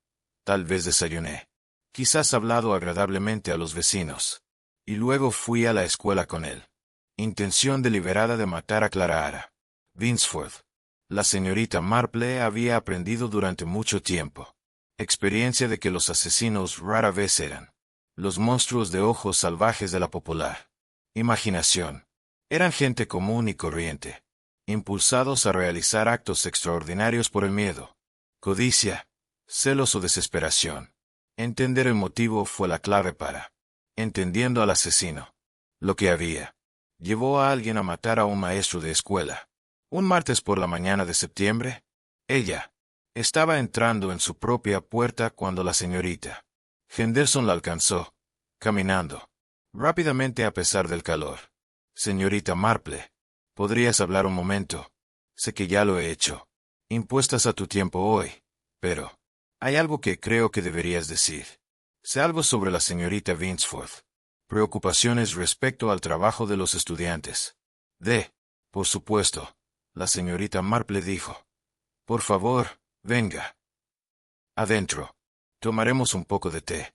Tal vez desayuné. Quizás hablado agradablemente a los vecinos. Y luego fui a la escuela con él. Intención deliberada de matar a Clara Vinsford. La señorita Marple había aprendido durante mucho tiempo. Experiencia de que los asesinos rara vez eran los monstruos de ojos salvajes de la popular imaginación. Eran gente común y corriente, impulsados a realizar actos extraordinarios por el miedo, codicia, celos o desesperación. Entender el motivo fue la clave para, entendiendo al asesino, lo que había llevó a alguien a matar a un maestro de escuela. Un martes por la mañana de septiembre, ella estaba entrando en su propia puerta cuando la señorita Henderson la alcanzó, caminando rápidamente a pesar del calor. Señorita Marple, ¿podrías hablar un momento? Sé que ya lo he hecho. Impuestas a tu tiempo hoy, pero hay algo que creo que deberías decir. Sé algo sobre la señorita Vinsford. Preocupaciones respecto al trabajo de los estudiantes. Por supuesto, la señorita Marple dijo. Por favor, venga. Adentro. Tomaremos un poco de té.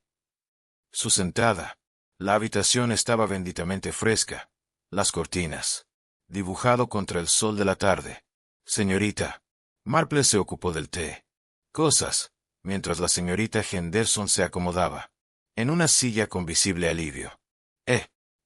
Su sentada. La habitación estaba benditamente fresca. Las cortinas. Dibujado contra el sol de la tarde. Señorita. Marple se ocupó del té. Cosas, mientras la señorita Henderson se acomodaba en una silla con visible alivio.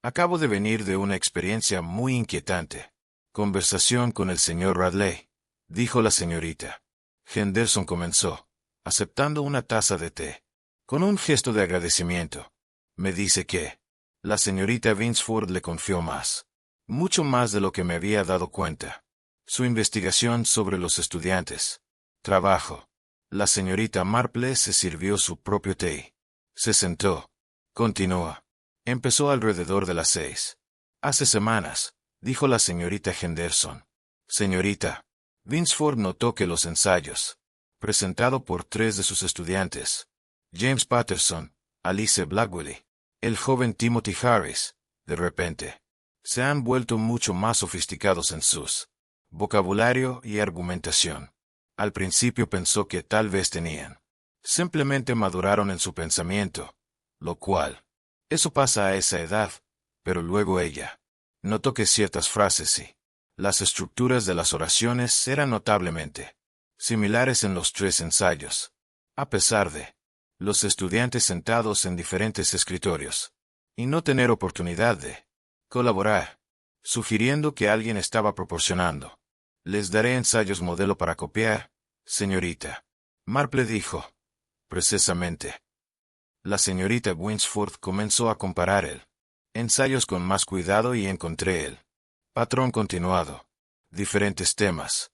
Acabo de venir de una experiencia muy inquietante. Conversación con el señor Radley, dijo la señorita. Henderson comenzó, aceptando una taza de té, con un gesto de agradecimiento. Me dice que la señorita Vinsford le confió más, mucho más de lo que me había dado cuenta. Su investigación sobre los estudiantes. Trabajo. La señorita Marple se sirvió su propio té. Se sentó. Continúa. Empezó alrededor de las 6. Hace semanas, dijo la señorita Henderson. Señorita. Vinsford notó que los ensayos, presentado por 3 de sus estudiantes, James Patterson, Alice Blackwell, el joven Timothy Harris, de repente, se han vuelto mucho más sofisticados en sus vocabulario y argumentación. Al principio pensó que tal vez tenían. Simplemente maduraron en su pensamiento, lo cual, eso pasa a esa edad, pero luego ella notó que ciertas frases y las estructuras de las oraciones eran notablemente similares en los 3 ensayos, a pesar de los estudiantes sentados en diferentes escritorios, y no tener oportunidad de colaborar, sugiriendo que alguien estaba proporcionando. Les daré ensayos modelo para copiar, señorita. Marple dijo. Precisamente. La señorita Winsford comenzó a comparar el ensayos con más cuidado y encontré el patrón continuado. Diferentes temas,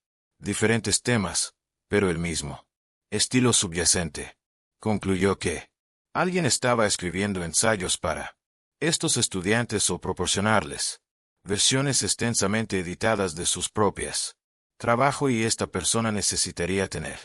pero el mismo estilo subyacente. Concluyó que alguien estaba escribiendo ensayos para estos estudiantes o proporcionarles versiones extensamente editadas de sus propias trabajo y esta persona necesitaría tener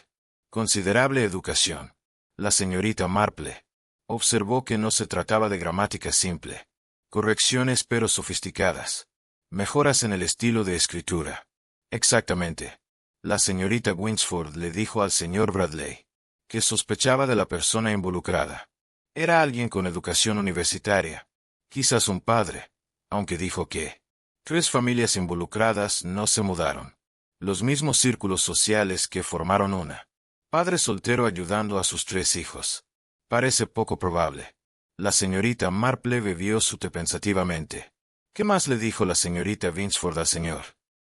considerable educación. La señorita Marple observó que no se trataba de gramática simple, correcciones pero sofisticadas, mejoras en el estilo de escritura. Exactamente. La señorita Winsford le dijo al señor Bradley que sospechaba de la persona involucrada. Era alguien con educación universitaria, quizás un padre, aunque dijo que 3 familias involucradas no se mudaron. Los mismos círculos sociales que formaron una. Padre soltero ayudando a sus 3 hijos. Parece poco probable. La señorita Marple bebió su té pensativamente. ¿Qué más le dijo la señorita Vinsford al señor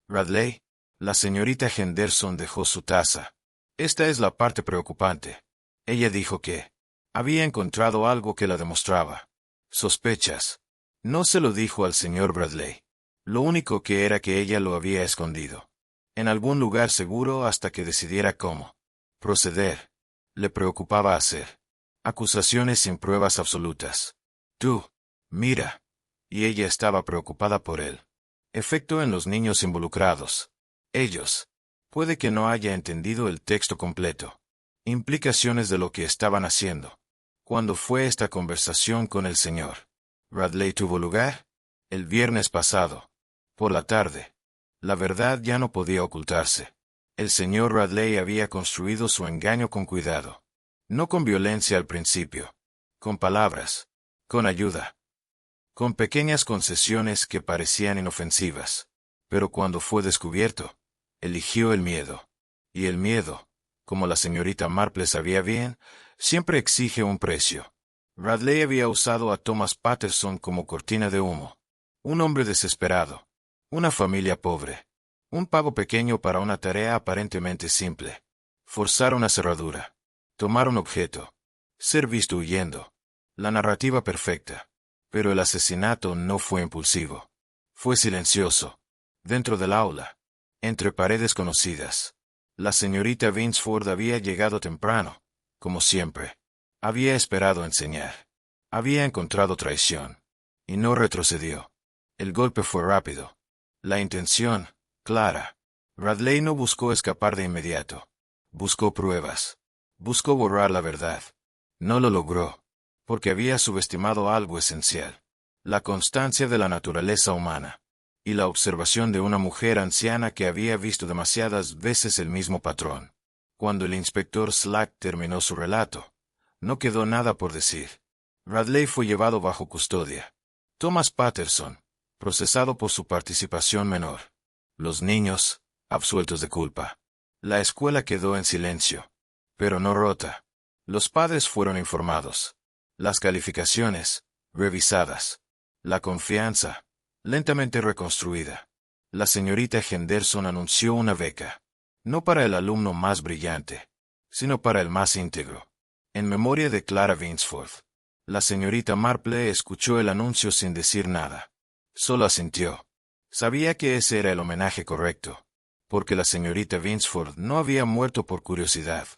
Radley? La señorita Henderson dejó su taza. Esta es la parte preocupante. Ella dijo que había encontrado algo que la demostraba. Sospechas. No se lo dijo al señor Bradley. Lo único que era que ella lo había escondido en algún lugar seguro hasta que decidiera cómo proceder. Le preocupaba hacer acusaciones sin pruebas absolutas. Tú, mira. Y ella estaba preocupada por él. Efecto en los niños involucrados. Ellos. Puede que no haya entendido el texto completo. Implicaciones de lo que estaban haciendo. ¿Cuándo fue esta conversación con el señor Radley tuvo lugar? El viernes pasado. Por la tarde. La verdad ya no podía ocultarse. El señor Radley había construido su engaño con cuidado. No con violencia al principio. Con palabras. Con ayuda. Con pequeñas concesiones que parecían inofensivas. Pero cuando fue descubierto, eligió el miedo. Y el miedo, como la señorita Marple sabía bien, siempre exige un precio. Radley había usado a Thomas Patterson como cortina de humo. Un hombre desesperado. Una familia pobre. Un pago pequeño para una tarea aparentemente simple. Forzar una cerradura. Tomar un objeto. Ser visto huyendo. La narrativa perfecta. Pero el asesinato no fue impulsivo. Fue silencioso. Dentro del aula. Entre paredes conocidas. La señorita Vinsford había llegado temprano, como siempre. Había esperado enseñar. Había encontrado traición. Y no retrocedió. El golpe fue rápido. La intención, clara. Radley no buscó escapar de inmediato. Buscó pruebas. Buscó borrar la verdad. No lo logró, porque había subestimado algo esencial. La constancia de la naturaleza humana. Y la observación de una mujer anciana que había visto demasiadas veces el mismo patrón. Cuando el inspector Slack terminó su relato, no quedó nada por decir. Radley fue llevado bajo custodia. Thomas Patterson, procesado por su participación menor. Los niños, absueltos de culpa. La escuela quedó en silencio, pero no rota. Los padres fueron informados. Las calificaciones, revisadas. La confianza, lentamente reconstruida. La señorita Henderson anunció una beca. No para el alumno más brillante, sino para el más íntegro. En memoria de Clara Vinsford. La señorita Marple escuchó el anuncio sin decir nada. Solo asintió. Sabía que ese era el homenaje correcto, porque la señorita Vinsford no había muerto por curiosidad,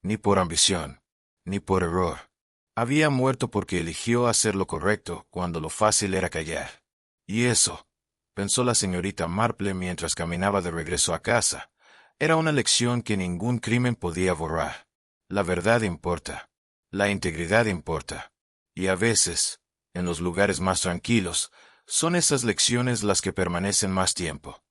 ni por ambición, ni por error. Había muerto porque eligió hacer lo correcto cuando lo fácil era callar. Y eso, pensó la señorita Marple mientras caminaba de regreso a casa, era una lección que ningún crimen podía borrar. La verdad importa. La integridad importa. Y a veces, en los lugares más tranquilos, son esas lecciones las que permanecen más tiempo.